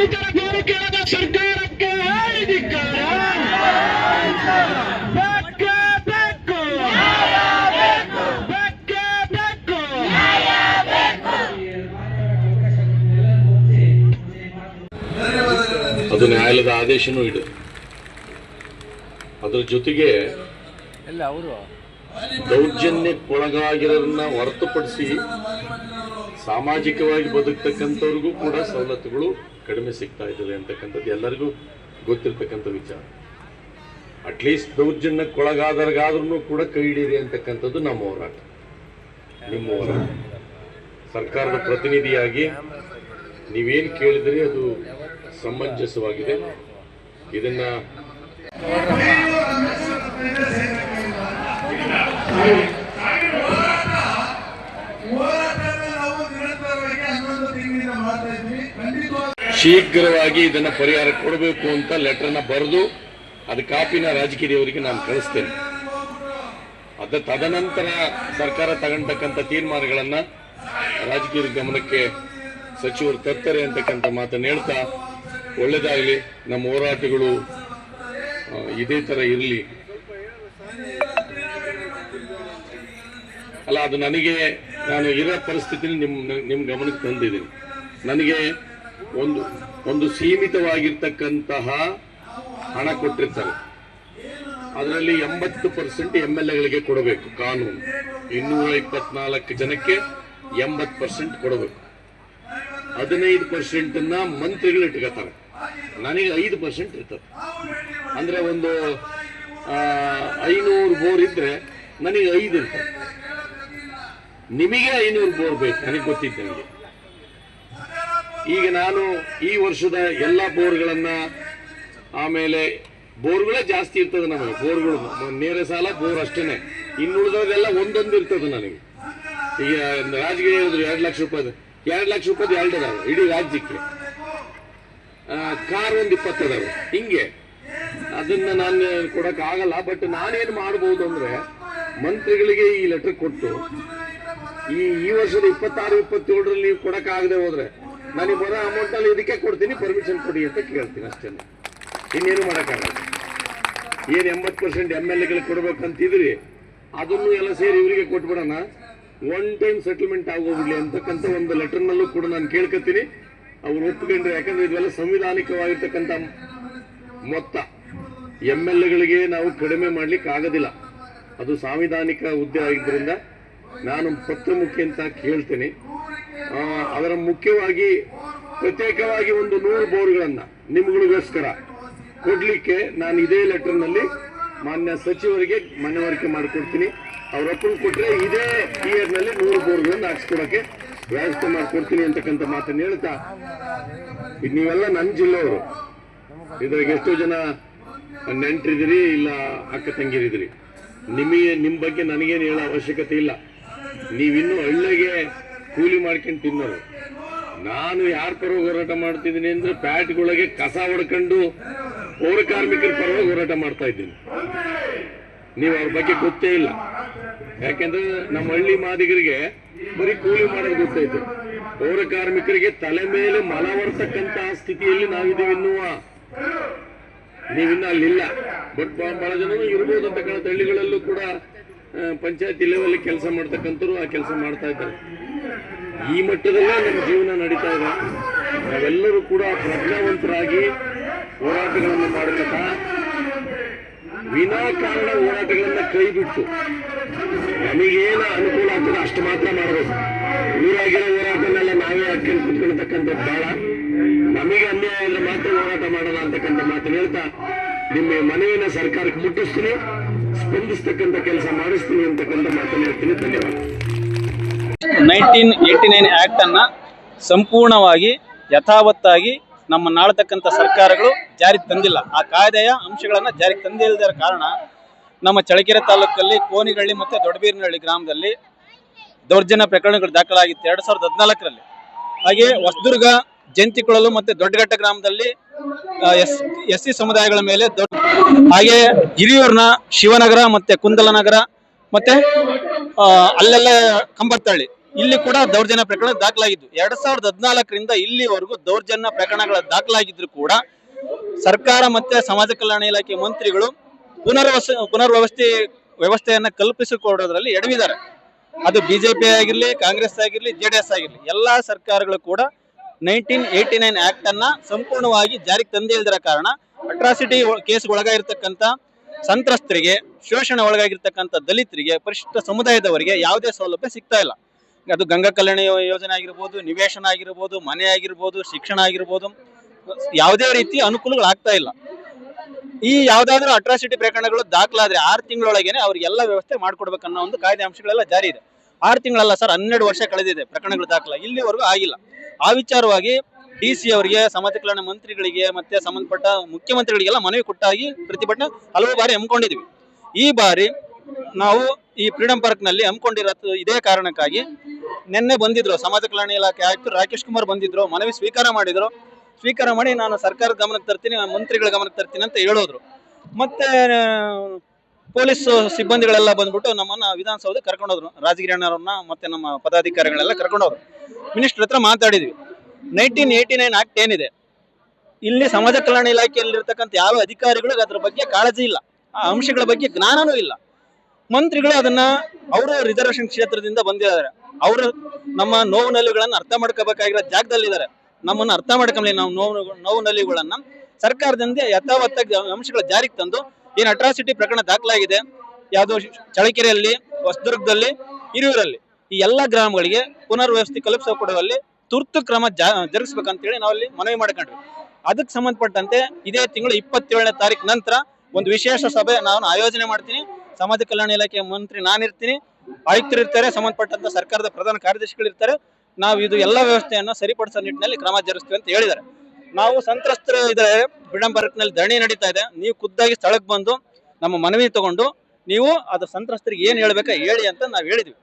ರೈತರ ಗೋಳು ಕೇಳದ ಸರ್ಕಾರಕ್ಕೆ ಧಿಕ್ಕಾರ. ಬೇಕೇ ಬೇಕು, ಬೇಕೇ ಬೇಕು. ಅದು ನ್ಯಾಯಾಲಯದ ಆದೇಶನೂ ಇದೆ. ಅದರ ಜೊತೆಗೆ ದೌರ್ಜನ್ಯಕ್ಕೊಳಗಾಗಿರೋದನ್ನ ಹೊರತುಪಡಿಸಿ ಸಾಮಾಜಿಕವಾಗಿ ಬದುಕ್ತಕ್ಕಂಥವ್ರಿಗೂ ಕೂಡ ಸವಲತ್ತುಗಳು ಕಡಿಮೆ ಸಿಗ್ತಾ ಇದ್ದಾವೆ ಅಂತಕ್ಕಂಥದ್ದು ಎಲ್ಲರಿಗೂ ಗೊತ್ತಿರ್ತಕ್ಕಂಥ ವಿಚಾರ. ಅಟ್ಲೀಸ್ಟ್ ದೌರ್ಜನ್ಯಕ್ಕೊಳಗಾದವ್ರಿಗಾದ್ರೂ ಕೂಡ ಕೈ ಹಿಡೀರಿ ಅಂತಕ್ಕಂಥದ್ದು ನಮ್ಮ ಹೋರಾಟ, ನಿಮ್ಮ ಹೋರಾಟ. ಸರ್ಕಾರದ ಪ್ರತಿನಿಧಿಯಾಗಿ ನೀವೇನು ಕೇಳಿದ್ರಿ ಅದು ಸಮಂಜಸವಾಗಿದೆ. ಇದನ್ನ ಶೀಘ್ರವಾಗಿ ಇದನ್ನ ಪರಿಹಾರ ಕೊಡಬೇಕು ಅಂತ ಲೆಟರ್ನ ಬರೆದು ಅದು ಕಾಪಿನ ರಾಜಕೀಯವರಿಗೆ ನಾನು ಕಳಿಸ್ತೇನೆ. ತದನಂತರ ಸರ್ಕಾರ ತಗೊಂಡಕ್ಕಂಥ ತೀರ್ಮಾನಗಳನ್ನ ರಾಜಕೀಯ ಗಮನಕ್ಕೆ ಸಚಿವರು ತರ್ತಾರೆ ಅಂತಕ್ಕಂಥ ಮಾತನ್ನು ಹೇಳ್ತಾ, ಒಳ್ಳೆಯದಾಗಲಿ, ನಮ್ಮ ಹೋರಾಟಗಳು ಇದೇ ಥರ ಇರಲಿ. ಅಲ್ಲ, ಅದು ನನಗೆ ನಾನು ಇರೋ ಪರಿಸ್ಥಿತಿಯಲ್ಲಿ ನಿಮ್ಮ ಗಮನಕ್ಕೆ ತಂದಿದ್ದೀನಿ. ನನಗೆ ಒಂದು ಸೀಮಿತವಾಗಿರ್ತಕ್ಕಂತಹ ಹಣ ಕೊಟ್ಟಿರ್ತಾರೆ. ಅದರಲ್ಲಿ 80% MLAಗಳಿಗೆ ಕೊಡಬೇಕು. ಕಾನೂನು 224 ಜನಕ್ಕೆ 80% ಕೊಡಬೇಕು. 15% ಮಂತ್ರಿಗಳು ಇಟ್ಕೋತಾರೆ. ನನಗೆ 5% ಇರ್ತದೆ. ಅಂದ್ರೆ ಒಂದು 500 ಬೋರ್ ಇದ್ರೆ ನನಗೆ 5 ಇರ್ತದೆ. ನಿಮಗೆ 500 ಬೋರ್ ಬೇಕು, ನನಗೆ ಗೊತ್ತಿದ್ದ ನನಗೆ. ಈಗ ನಾನು ಈ ವರ್ಷದ ಎಲ್ಲ ಬೋರ್ಗಳನ್ನ, ಆಮೇಲೆ ಬೋರ್ಗಳೇ ಜಾಸ್ತಿ ಇರ್ತದೆ ನಮಗೆ. ಬೋರ್ಗಳು ನೇರ ಸಾಲ ಬೋರ್ ಅಷ್ಟೇನೆ, ಇನ್ನುಳಿದವೆಲ್ಲ ಒಂದೊಂದು ಇರ್ತದೆ ನನಗೆ. ಈಗ ರಾಜ್ಗೆ ಹೇಳಿದ್ರು 2 ಲಕ್ಷ ರೂಪಾಯಿ, 2 ಲಕ್ಷ ರೂಪಾಯಿ 2 ಅದಾವೆ ಇಡೀ ರಾಜ್ಯಕ್ಕೆ. ಕಾರ್ ಒಂದು 20 ಅದಾವೆ. ಹಿಂಗೆ ಅದನ್ನ ನಾನು ಕೊಡಕ್ ಆಗಲ್ಲ. ಬಟ್ ನಾನೇನು ಮಾಡ್ಬೋದು ಅಂದ್ರೆ, ಮಂತ್ರಿಗಳಿಗೆ ಈ ಲೆಟರ್ ಕೊಟ್ಟು ಈ ವರ್ಷದ 26-27ರಲ್ಲಿ ನೀವು ಕೊಡಕ್ ಆಗದೆ ಹೋದ್ರೆ ನನಗೆ ಬರೋ ಅಮೌಂಟ್ ಅಲ್ಲಿ ಇದಕ್ಕೆ ಕೊಡ್ತೀನಿ, ಪರ್ಮಿಷನ್ ಕೊಡಿ ಅಂತ ಕೇಳ್ತೀನಿ ಅಷ್ಟೇ. ಇನ್ನೇನು ಮಾಡೋಕ್ಕಾಗಲ್ಲ. ಏನು 80% MLAಗಳಿಗೆ ಕೊಡ್ಬೇಕಂತಿದ್ರಿ, ಅದನ್ನು ಎಲ್ಲ ಸೇರಿ ಇವರಿಗೆ ಕೊಟ್ಬಿಡೋಣ, ಒನ್ ಟೈಮ್ ಸೆಟಲ್ಮೆಂಟ್ ಆಗೋಗ್ಲಿ ಅಂತಕ್ಕಂಥ ಒಂದು ಲೆಟರ್ನಲ್ಲೂ ಕೂಡ ನಾನು ಕೇಳ್ಕೊತೀನಿ. ಅವ್ರು ಒಪ್ಪಿಕೊಂಡ್ರೆ, ಯಾಕಂದ್ರೆ ಇದೆಲ್ಲ ಸಂವಿಧಾನಿಕವಾಗಿರ್ತಕ್ಕಂಥ ಮೊತ್ತ. MLAಗಳಿಗೆ ನಾವು ಕಡಿಮೆ ಮಾಡ್ಲಿಕ್ಕೆ ಆಗೋದಿಲ್ಲ, ಅದು ಸಾಂವಿಧಾನಿಕ ಹುದ್ದೆ ಆಗಿದ್ದರಿಂದ ನಾನು ಪತ್ರ ಮುಖೇಂತ ಕೇಳ್ತೇನೆ. ಅದರ ಮುಖ್ಯವಾಗಿ ಪ್ರತ್ಯೇಕವಾಗಿ ಒಂದು 100 ಬೋರ್ಗಳನ್ನ ನಿಮ್ಗಳಿಗೋಸ್ಕರ ಕೊಡ್ಲಿಕ್ಕೆ ನಾನು ಇದೇ ಲೆಟರ್ನಲ್ಲಿ ಮಾನ್ಯ ಸಚಿವರಿಗೆ ಮನವರಿಕೆ ಮಾಡಿಕೊಡ್ತೀನಿ. ಅವರಪ್ಪನ ಕೊಟ್ಟರೆ ಇದೇ ಇಯರ್ನಲ್ಲಿ 100 ಬೋರ್ಗಳನ್ನು ಹಾಕ್ಸ್ಕೊಡಕ್ಕೆ ವ್ಯವಸ್ಥೆ ಮಾಡಿಕೊಡ್ತೀನಿ ಅಂತಕ್ಕಂಥ ಮಾತನ್ನು ಹೇಳ್ತಾ, ನೀವೆಲ್ಲ ನನ್ನ ಜಿಲ್ಲೆಯವರು, ಇದ್ರಾಗ ಎಷ್ಟೋ ಜನ ನೆಂಟರಿದ್ದೀರಿ, ಇಲ್ಲ ಅಕ್ಕ ತಂಗಿರಿದ್ದೀರಿ. ನಿಮ್ಮ ಬಗ್ಗೆ ನನಗೇನು ಹೇಳೋ ಅವಶ್ಯಕತೆ ಇಲ್ಲ. ನೀವಿನ್ನೂ ಹಳ್ಳಿಗೆ ಕೂಲಿ ಮಾಡ್ಕೊಂಡು ತಿನ್ನೋರು. ನಾನು ಯಾರ ಪರವಾಗಿ ಹೋರಾಟ ಮಾಡ್ತಿದ್ದೀನಿ ಅಂದ್ರೆ, ಪ್ಯಾಟ್ಗಳಿಗೆ ಕಸ ಹೊಡ್ಕೊಂಡು ಪೌರ ಕಾರ್ಮಿಕರ ಪರವಾಗಿ ಹೋರಾಟ ಮಾಡ್ತಾ ಇದ್ದೀನಿ. ನೀವು ಅವ್ರ ಬಗ್ಗೆ ಗೊತ್ತೇ ಇಲ್ಲ. ಯಾಕೆಂದ್ರೆ ನಮ್ಮ ಹಳ್ಳಿ ಮಾದಿಗರಿಗೆ ಬರೀ ಕೂಲಿ ಮಾಡೋದು ಗೊತ್ತಾಯ್ತು. ಪೌರ ಕಾರ್ಮಿಕರಿಗೆ ತಲೆ ಮೇಲೆ ಮಲ ಬರ್ತಕ್ಕಂತಹ ಸ್ಥಿತಿಯಲ್ಲಿ ನಾವಿದ್ದೀವಿ. ನೀವಿನ್ನ ಅಲ್ಲಿಲ್ಲ. ಬಟ್ ಬಹಳ ಜನ ಇರ್ಬೋದು ಅಂತಕ್ಕಂಥ ಹಳ್ಳಿಗಳಲ್ಲೂ ಕೂಡ ಪಂಚಾಯತಿ ಲೆವೆಲ್ ಕೆಲಸ ಮಾಡ್ತಕ್ಕಂಥವ್ರು ಆ ಕೆಲಸ ಮಾಡ್ತಾ ಇದ್ದಾರೆ. ಈ ಮಟ್ಟದಲ್ಲೇ ನಮ್ಮ ಜೀವನ ನಡೀತಾ ಇದೆ. ನಾವೆಲ್ಲರೂ ಕೂಡ ಪ್ರಜ್ಞಾವಂತರಾಗಿ ಹೋರಾಟಗಳನ್ನು ಮಾಡಬೇಕಾ, ವಿನಾಕಾರಣ ಹೋರಾಟಗಳನ್ನ ಕೈ ಬಿಟ್ಟು ನಮಗೇನು ಅನುಕೂಲ ಆಗ್ತದೆ ಅಷ್ಟು ಮಾತ್ರ ಮಾಡಬೇಕು. ಊರಾಗಿರೋ ಹೋರಾಟನೆಲ್ಲ ನಾವೇ ಹಾಕೊಂಡು ಕುತ್ಕೊಳ್ತಕ್ಕಂಥದ್ದು ಬೇಡ. ನಮಗೆ ಅನ್ಯಾಯ ಆದ್ರೆ ಮಾತ್ರ ಹೋರಾಟ ಮಾಡೋಣ ಅಂತಕ್ಕಂಥ ಮಾತನ್ನು ಹೇಳ್ತಾ, ನಿಮ್ಮ ಮನವಿನ ಸರ್ಕಾರಕ್ಕೆ ಮುಟ್ಟಿಸ್ತೀನಿ, ಸ್ಪಂದಿಸ್ತಕ್ಕಂಥ ಕೆಲಸ ಮಾಡಿಸ್ತೀನಿ ಅಂತಕ್ಕಂಥ ಮಾತನ್ನು ಹೇಳ್ತೀನಿ. ಧನ್ಯವಾದ. 1989 ಆಕ್ಟ್ ಅನ್ನ ಸಂಪೂರ್ಣವಾಗಿ ಯಥಾವತ್ತಾಗಿ ನಮ್ಮ ನಾಳತಕ್ಕಂಥ ಸರ್ಕಾರಗಳು ಜಾರಿಗೆ ತಂದಿಲ್ಲ. ಆ ಕಾಯ್ದೆಯ ಅಂಶಗಳನ್ನು ಜಾರಿಗೆ ತಂದಿಲ್ಲದ ಕಾರಣ ನಮ್ಮ ಚಳ್ಳಕೆರೆ ತಾಲೂಕಲ್ಲಿ ಕೋನಿಗಳ್ಳಿ ಮತ್ತು ದೊಡ್ಡಬೀರನಹಳ್ಳಿ ಗ್ರಾಮದಲ್ಲಿ ದೌರ್ಜನ್ಯ ಪ್ರಕರಣಗಳು ದಾಖಲಾಗಿತ್ತು 2014ರಲ್ಲಿ. ಹಾಗೆ ಹೊಸದುರ್ಗ, ಜಂತಿಕೊಳಲು ಮತ್ತು ದೊಡ್ಡಘಟ್ಟ ಗ್ರಾಮದಲ್ಲಿ ಎಸ್ಸಿ ಸಮುದಾಯಗಳ ಮೇಲೆ ಹಾಗೆ ಹಿರಿಯೂರಿನ ಶಿವನಗರ ಮತ್ತು ಕುಂದಲನಗರ ಮತ್ತೆ ಅಲ್ಲೆಲ್ಲ ಕಂಬತ್ತಳ್ಳಿ ಇಲ್ಲಿ ಕೂಡ ದೌರ್ಜನ್ಯ ಪ್ರಕರಣ ದಾಖಲಾಗಿದ್ದು 2014ರಿಂದ ಇಲ್ಲಿವರೆಗೂ ದೌರ್ಜನ್ಯ ಪ್ರಕರಣಗಳ ದಾಖಲಾಗಿದ್ರು ಕೂಡ ಸರ್ಕಾರ ಮತ್ತೆ ಸಮಾಜ ಕಲ್ಯಾಣ ಇಲಾಖೆ ಮಂತ್ರಿಗಳು ವ್ಯವಸ್ಥೆಯನ್ನ ಕಲ್ಪಿಸಿಕೊಡೋದ್ರಲ್ಲಿ ಎಡವಿದ್ದಾರೆ. ಅದು ಬಿಜೆಪಿ ಆಗಿರ್ಲಿ, ಕಾಂಗ್ರೆಸ್ ಆಗಿರ್ಲಿ, ಜೆಡಿಎಸ್ ಆಗಿರ್ಲಿ, ಎಲ್ಲಾ ಸರ್ಕಾರಗಳು ಕೂಡ 1989 ಆಕ್ಟ್ ಅನ್ನ ಸಂಪೂರ್ಣವಾಗಿ ಜಾರಿಗೆ ತಂದೇ ಇಲ್ದಿರ ಕಾರಣ ಅಟ್ರಾಸಿಟಿ ಕೇಸ್ ಒಳಗಾಗಿರ್ತಕ್ಕಂಥ ಸಂತ್ರಸ್ತರಿಗೆ, ಶೋಷಣೆ ಒಳಗಾಗಿರ್ತಕ್ಕಂಥ ದಲಿತರಿಗೆ, ಪರಿಶಿಷ್ಟ ಸಮುದಾಯದವರಿಗೆ ಯಾವುದೇ ಸೌಲಭ್ಯ ಸಿಗ್ತಾ ಇಲ್ಲ. ಅದು ಗಂಗಾ ಕಲ್ಯಾಣ ಯೋಜನೆ ಆಗಿರ್ಬೋದು, ನಿವೇಶನ ಆಗಿರ್ಬೋದು, ಮನೆ ಆಗಿರ್ಬೋದು, ಶಿಕ್ಷಣ ಆಗಿರ್ಬೋದು, ಯಾವುದೇ ರೀತಿ ಅನುಕೂಲಗಳಾಗ್ತಾ ಇಲ್ಲ. ಈ ಯಾವ್ದಾದ್ರು ಅಟ್ರಾಸಿಟಿ ಪ್ರಕರಣಗಳು ದಾಖಲಾದ್ರೆ 6 ತಿಂಗಳೊಳಗೇನೆ ಅವ್ರಿಗೆಲ್ಲ ವ್ಯವಸ್ಥೆ ಮಾಡ್ಕೊಡ್ಬೇಕನ್ನೋ ಒಂದು ಕಾಯ್ದೆ ಅಂಶಗಳೆಲ್ಲ ಜಾರಿ ಇದೆ. 6 ತಿಂಗಳಲ್ಲ ಸರ್, 12 ವರ್ಷ ಕಳೆದಿದೆ ಪ್ರಕರಣಗಳು ದಾಖಲ, ಇಲ್ಲಿವರೆಗೂ ಆಗಿಲ್ಲ. ಆ ವಿಚಾರವಾಗಿ DC ಅವರಿಗೆ, ಸಮಾಜ ಕಲ್ಯಾಣ ಮಂತ್ರಿಗಳಿಗೆ ಮತ್ತೆ ಸಂಬಂಧಪಟ್ಟ ಮುಖ್ಯಮಂತ್ರಿಗಳಿಗೆಲ್ಲ ಮನವಿ ಕೊಟ್ಟಾಗಿ ಪ್ರತಿಭಟನೆ ಹಲವು ಬಾರಿ ಹಮ್ಮಿಕೊಂಡಿದ್ವಿ. ಈ ಬಾರಿ ನಾವು ಈ ಫ್ರೀಡಂ ಪಾರ್ಕ್ ನಲ್ಲಿ ಹಮ್ಮಿಕೊಂಡಿರೋದು ಇದೇ ಕಾರಣಕ್ಕಾಗಿ. ನಿನ್ನೆ ಬಂದಿದ್ರು ಸಮಾಜ ಕಲ್ಯಾಣ ಇಲಾಖೆ ಆಯುಕ್ತರು ರಾಕೇಶ್ ಕುಮಾರ್ ಬಂದಿದ್ರು, ಮನವಿ ಸ್ವೀಕಾರ ಮಾಡಿದ್ರು. ಸ್ವೀಕಾರ ಮಾಡಿ ನಾನು ಸರ್ಕಾರದ ಗಮನಕ್ಕೆ ತರ್ತೀನಿ, ಮಂತ್ರಿಗಳ ಗಮನಕ್ಕೆ ತರ್ತೀನಿ ಅಂತ ಹೇಳೋದ್ರು. ಮತ್ತೆ ಪೊಲೀಸ್ ಸಿಬ್ಬಂದಿಗಳೆಲ್ಲ ಬಂದ್ಬಿಟ್ಟು ನಮ್ಮನ್ನ ವಿಧಾನಸೌಧ ಕರ್ಕೊಂಡೋದ್ರು, ರಾಜಗಿರಿ ಅಣ್ಣವ್ರನ್ನ ಮತ್ತೆ ನಮ್ಮ ಪದಾಧಿಕಾರಿಗಳೆಲ್ಲ ಕರ್ಕೊಂಡೋದ್ರು. ಮಿನಿಸ್ಟರ್ ಹತ್ರ ಮಾತಾಡಿದ್ವಿ. 1989 ಆಕ್ಟ್ ಏನಿದೆ, ಇಲ್ಲಿ ಸಮಾಜ ಕಲ್ಯಾಣ ಇಲಾಖೆಯಲ್ಲಿರ್ತಕ್ಕಂಥ ಯಾವ ಅಧಿಕಾರಿಗಳು ಅದ್ರ ಬಗ್ಗೆ ಕಾಳಜಿ ಇಲ್ಲ, ಆ ಅಂಶಗಳ ಬಗ್ಗೆ ಜ್ಞಾನನೂ ಇಲ್ಲ. ಮಂತ್ರಿಗಳು ಅದನ್ನ ಅವರು ರಿಸರ್ವೇಶನ್ ಕ್ಷೇತ್ರದಿಂದ ಬಂದಿದ್ದಾರೆ, ಅವರು ನಮ್ಮ ನೋವು ನಲಿವುಗಳನ್ನ ಅರ್ಥ ಮಾಡ್ಕೋಬೇಕಾಗಿರೋ ಜಾಗದಲ್ಲಿದ್ದಾರೆ. ನಮ್ಮನ್ನ ಅರ್ಥ ಮಾಡ್ಕೊಂಡ್ಲಿ ನಾವು ನೋವು ನಲಿವುಗಳನ್ನ ಸರ್ಕಾರದಿಂದ ಯಥಾವತ್ತಾಗಿ ಅಂಶಗಳ ಜಾರಿಗೆ ತಂದು ಏನ್ ಅಟ್ರಾಸಿಟಿ ಪ್ರಕರಣ ದಾಖಲಾಗಿದೆ, ಯಾವ್ದೋ ಚಳ್ಳಕೆರೆಯಲ್ಲಿ, ಹೊಸದುರ್ಗದಲ್ಲಿ, ಹಿರಿಯೂರಲ್ಲಿ, ಈ ಎಲ್ಲಾ ಗ್ರಾಮಗಳಿಗೆ ಪುನರ್ವ್ಯವಸ್ಥೆ ಕಲ್ಪಿಸಿಕೊಡುವಲ್ಲಿ ತುರ್ತು ಕ್ರಮ ಜರುಗಿಸ್ಬೇಕಂತೇಳಿ ನಾವಲ್ಲಿ ಮನವಿ ಮಾಡ್ಕೊಂಡ್ವಿ. ಅದಕ್ಕೆ ಸಂಬಂಧಪಟ್ಟಂತೆ ಇದೇ ತಿಂಗಳು 27ನೇ ತಾರೀಕು ನಂತರ ಒಂದು ವಿಶೇಷ ಸಭೆ ನಾನು ಆಯೋಜನೆ ಮಾಡ್ತೀನಿ. ಸಮಾಜ ಕಲ್ಯಾಣ ಇಲಾಖೆ ಮಂತ್ರಿ ನಾನಿರ್ತೀನಿ, ಆಯುಕ್ತರು ಇರ್ತಾರೆ, ಸಂಬಂಧಪಟ್ಟಂತ ಸರ್ಕಾರದ ಪ್ರಧಾನ ಕಾರ್ಯದರ್ಶಿಗಳು ಇರ್ತಾರೆ. ನಾವು ಇದು ಎಲ್ಲ ವ್ಯವಸ್ಥೆಯನ್ನು ಸರಿಪಡಿಸೋ ನಿಟ್ಟಿನಲ್ಲಿ ಕ್ರಮ ಜರುಗಿಸ್ತೀವಿ ಅಂತ ಹೇಳಿದ್ದಾರೆ. ನಾವು ಸಂತ್ರಸ್ತರು ಇದ್ದಾರೆ, ಫ್ರೀಡಂ ಪಾರ್ಕ್ ನಲ್ಲಿ ಧರಣಿ ನಡೀತಾ ಇದೆ. ನೀವು ಖುದ್ದಾಗಿ ಸ್ಥಳಕ್ಕೆ ಬಂದು ನಮ್ಮ ಮನವಿ ತಗೊಂಡು ನೀವು ಅದು ಸಂತ್ರಸ್ತರಿಗೆ ಏನ್ ಹೇಳ್ಬೇಕಾ ಹೇಳಿ ಅಂತ ನಾವು ಹೇಳಿದ್ವಿ.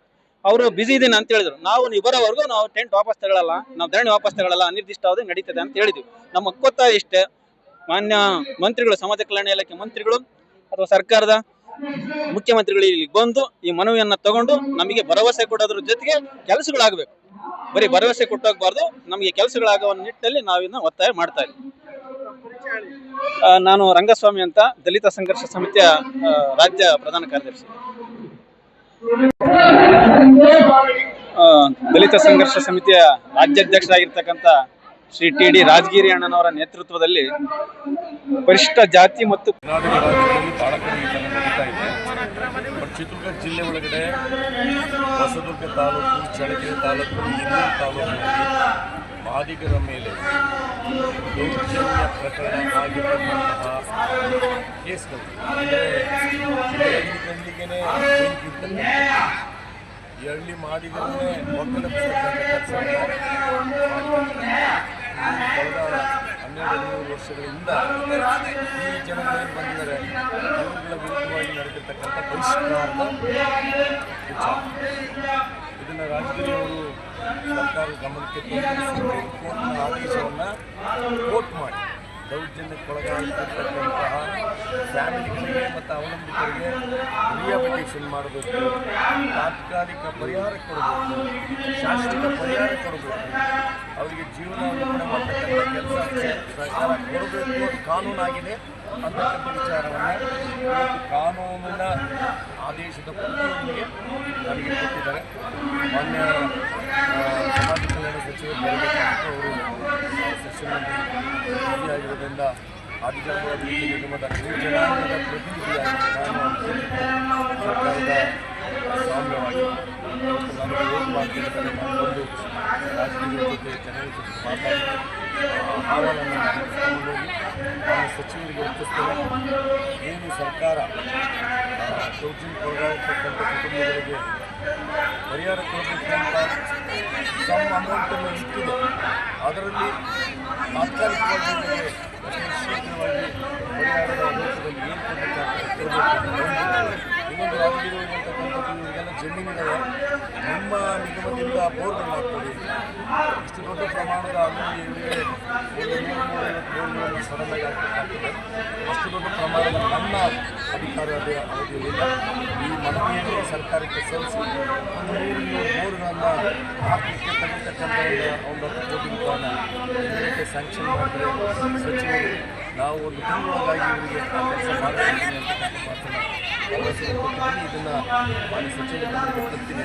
ಅವರು ಬಿಸಿ ಇದೀನಿ ಅಂತ ಹೇಳಿದ್ರು. ನೀವು ಬರೋವರೆಗೂ ನಾವು ಟೆಂಟ್ ವಾಪಸ್ ತಗೊಳ್ಳಲ್ಲ, ನಾವು ಧರಣಿ ವಾಪಸ್ ತಗೊಳ್ಳಲ್ಲ, ಅನಿರ್ದಿಷ್ಟಾವಧಿ ನಡೀತದೆ ಅಂತ ಹೇಳಿದ್ವಿ. ನಮ್ಮ ಒತ್ತಾಯ ಇಷ್ಟೇ, ಮಾನ್ಯ ಮಂತ್ರಿಗಳು, ಸಮಾಜ ಕಲ್ಯಾಣ ಇಲಾಖೆ ಮಂತ್ರಿಗಳು ಅಥವಾ ಸರ್ಕಾರದ ಮುಖ್ಯಮಂತ್ರಿಗಳು ಇಲ್ಲಿಗೆ ಬಂದು ಈ ಮನವಿಯನ್ನ ತಗೊಂಡು ನಮಗೆ ಭರವಸೆ ಕೊಡೋದ್ರ ಜೊತೆಗೆ ಕೆಲಸಗಳಾಗಬೇಕು. ಬರೀ ಭರವಸೆ ಕೊಟ್ಟೋಗ್ಬಾರ್ದು, ನಮಗೆ ಕೆಲಸಗಳಾಗುವ ನಿಟ್ಟಿನಲ್ಲಿ ನಾವಿನ್ನ ಒತ್ತಾಯ ಮಾಡ್ತಾ ಇದ್ದೀವಿ. ನಾನು ರಂಗಸ್ವಾಮಿ ಅಂತ, ದಲಿತ ಸಂಘರ್ಷ ಸಮಿತಿಯ ರಾಜ್ಯ ಪ್ರಧಾನ ಕಾರ್ಯದರ್ಶಿ. ದಲಿತ ಸಂಘರ್ಷ ಸಮಿತಿಯ ರಾಜ್ಯಾಧ್ಯಕ್ಷರಾಗಿರ್ತಕ್ಕಂಥ ಶ್ರೀ TD ರಾಜಗಿರಿ ಅಣ್ಣನವರ ನೇತೃತ್ವದಲ್ಲಿ ಪರಿಶಿಷ್ಟ ಜಾತಿ ಮತ್ತು ಕರ್ನಾಟಕ ರಾಜ್ಯದಲ್ಲಿ ಬಹಳ ಕಡೆ ಈ ಥರ ನಡೀತಾ ಇದೆ. ಬಟ್ ಚಿತ್ರದುರ್ಗ ಜಿಲ್ಲೆ ಒಳಗಡೆ ಹೊಸದುರ್ಗ ತಾಲೂಕು, ಚಳ್ಳಕೆರೆ ತಾಲೂಕು, ಹಿರಿಯೂರು ತಾಲೂಕಿನಲ್ಲಿ ಮಾದಿಗರ ಮೇಲೆ ದೌರ್ಜನ್ಯ ಪ್ರಕರಣ ಆಗಿರ್ತಕ್ಕಂತಹ ಕೇಸ್ಗಳು ಅಂದರೆ ಕಣ್ಣಿಗೆನೇ ಈ ಹಳ್ಳಿ ಮಾದಿಗರನ್ನೇ ಒಕ್ಕಲಿಸ್ತಕ್ಕಂಥ ಕೆಲಸವನ್ನು ಕಳೆದ 12-13 ವರ್ಷಗಳಿಂದ ಈ ಜನಗಳೇನು ಬಂದಿದ್ದಾರೆ ಇವುಗಳ ವಿರುದ್ಧವಾಗಿ ನಡೆದಿರ್ತಕ್ಕಂಥ ಬಹಿಷ್ಕಾರದ ವಿಚಾರ. ಇದನ್ನು ರಾಜಕೀಯವರು ಸರ್ಕಾರದ ಗಮನಕ್ಕೆ ತಂದು ಸುಪ್ರೀಂ ಕೋರ್ಟ್ನ ಆದೇಶವನ್ನು ಕೋರ್ಟ್ ಮಾಡಿ ದೌರ್ಜನ್ಯಕ್ಕೊಳಗಾಗಿರ್ತಕ್ಕಂತಹ ಫ್ಯಾಮಿಲಿಗಳಿಗೆ ಮತ್ತು ಅವಲಂಬಿತರಿಗೆ ರಿಹ್ಯಾಬಿಲಿಟೇಷನ್ ಮಾಡಬೇಕು, ತಾತ್ಕಾಲಿಕ ಪರಿಹಾರ ಕೊಡಬೇಕು, ಶಾಶ್ವತ ಪರಿಹಾರ ಕೊಡಬೇಕು, ಅವರಿಗೆ ಜೀವನ ನಿರ್ವಹಣೆ ಮಾಡ್ತಕ್ಕಂಥ ಕೆಲಸ ಸರ್ಕಾರ ಕೊಡಬೇಕು, ಅದು ಕಾನೂನಾಗಿದೆ ಅಂತಕ್ಕಂಥ ವಿಚಾರವನ್ನು ಇವತ್ತು ಕಾನೂನಿನ ಆದೇಶದ ಪ್ರತಿಯೊಂದಿಗೆ ನನಗೆ ಕೊಟ್ಟಿದ್ದಾರೆ. ಮಾನ್ಯ ಸಮಾಜ ಕಲ್ಯಾಣ ಸಚಿವರು ಬರಬೇಕಂತ ಅವರು ಸೆಷನ್ನಲ್ಲಿ ಆಗಿರೋದ್ರಿಂದ ಆದಿಜಾಪುರ ಅಭಿವೃದ್ಧಿ ನಿಗಮದ ಜನಾಂಗದ ಪ್ರತಿನಿಧಿಯಾಗಿ ನಾನು ಸರ್ಕಾರದ ಸಾಮ್ಯವಾಗಿ ನನಗೆ ಏನು ಮಾಡ್ತಿರ್ತಾರೆ ನಾನು ಬಂದು ರಾಜಕೀಯ ಜೊತೆ ಜನರ ಜೊತೆ ಮಾತಾಡಿ ಅಹವಾಲನ್ನು ತಗೊಂಡೋಗಿ ನಾನು ಸಚಿವರಿಗೆ ಒಪ್ಪಿಸ್ತೇನೆ. ಏನು ಸರ್ಕಾರ ದೌರ್ಜನ್ಯಕ್ಕೊಳಗಾಗಿರ್ತಕ್ಕಂಥ ಕುಟುಂಬಗಳಿಗೆ ಪರಿಹಾರ ಕೊಡಬೇಕು ಅಂತ ಸಮ್ ಅಮೌಂಟನ್ನು ಇಟ್ಟಿದೆ, ಅದರಲ್ಲಿ ತಾತ್ಕಾಲಿಕವಾಗಿ ಶೀಘ್ರವಾಗಿ ಪರಿಹಾರದ ರೂಪದಲ್ಲಿ ಏನು ಕೊಡಬೇಕಾಗ್ತದೆ ಕೊಡಬೇಕು. ಇನ್ನೊಂದು ರಾಜಕೀಯ ಇರ್ತಕ್ಕಂಥದ್ದು ಇವರಿಗೆಲ್ಲ ಜಮೀನಿದೆ, ನಿಮ್ಮ ನಿಗಮದಿಂದ ಬೋರ್ವೆಲ್ ಹಾಕ್ಕೊಳ್ಳಿ. ಇಷ್ಟು ದೊಡ್ಡ ಪ್ರಮಾಣದ ಇವರಿಗೆ 150 ಬೋರ್ವೆಲ್ ಸಡನ್ನಾಗಿ ಹಾಕಬೇಕಾಗ್ತದೆ. ಅಷ್ಟು ದೊಡ್ಡ ಪ್ರಮಾಣದ ನನ್ನ ಅವಧಿಯಲ್ಲಿಲ್ಲ. ಈ ಮನವಿಯನ್ನು ಸರ್ಕಾರಕ್ಕೆ ಸಲ್ಲಿಸಿ ಒಂದು 100 ಬೋರ್ಗಳನ್ನು ಹಾಕಲಿಕ್ಕೆ ತೆಗೆತಕ್ಕಂಥ ಒಂದು 10 ಕೋಟಿ ರೂಪಾಯಿನ ಇದಕ್ಕೆ ಸ್ಯಾಂಕ್ಷನ್ ಮಾಡಿದರೆ ಸಚಿವರು ನಾವು ಒಂದು ತಿಂಗಳೊಳಗಾಗಿ ಇವರಿಗೆ ಕೆಲಸ ಮಾಡ್ತೀನಿ ಅಂತಕ್ಕಂಥ ಮಾತನ್ನು ಭರವಸೆ ಕೊಟ್ಟಿದ್ದೀನಿ. ಇದನ್ನು ಮಾನ್ಯ ಸಚಿವರಿಗೆ ತರ್ತೀನಿ.